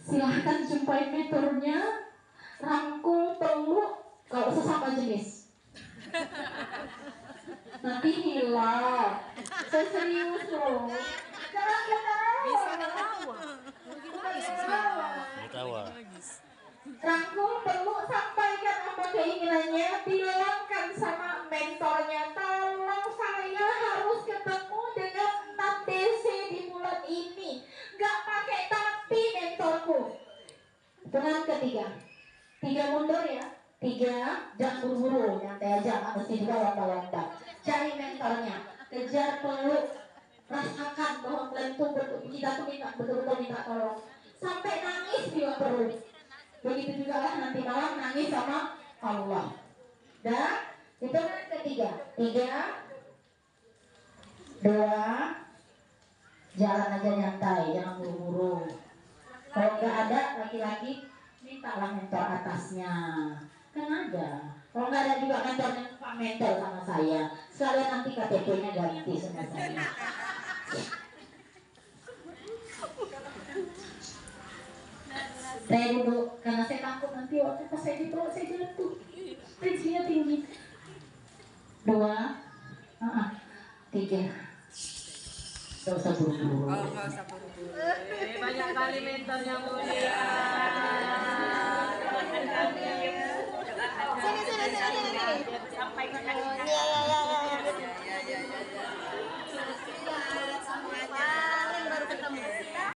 silahkan jumpai mentornya, rangkul, peluk, kalau sesama jenis. Nanti hilang. Saya serius loh. Jangan ketawa. Ketawa. Rangkul, peluk, sampaikan apa keinginannya, bilangkan sama mentornya, tolong saya harus ketemu dengan 6 DC di bulan ini. Gak pakai tapi mentorku. Dengan ketiga, 3 mundur ya. 3, jangan buru-buru, nyantai aja, nggak mesti juga lomba-lomba. Cari mentornya, kejar, peluk, rasakan bahwa kalian tuh kita tuh minta betul-betul minta tolong. Sampai nangis juga perlu. Begitu juga lah nanti malam nangis sama Allah. Dan itu kan ketiga. 3, 2, jalan aja nyantai, jangan buru-buru. Kalau nggak ada laki-laki, mintalah mentor atasnya. Kan ada. Kalau nggak ada juga mentornya, Pak mentor sama saya. Sekalian nanti KTP-nya ganti sama saya. Saya duduk karena saya takut nanti waktu pas saya ditolak saya jatuh. Tensinya tinggi. 2, 3. Gak usah buru-buru. Oh, gak usah buru-buru. Banyak kali mentornya mulia. Sini. Sampai ke kaki. Ya.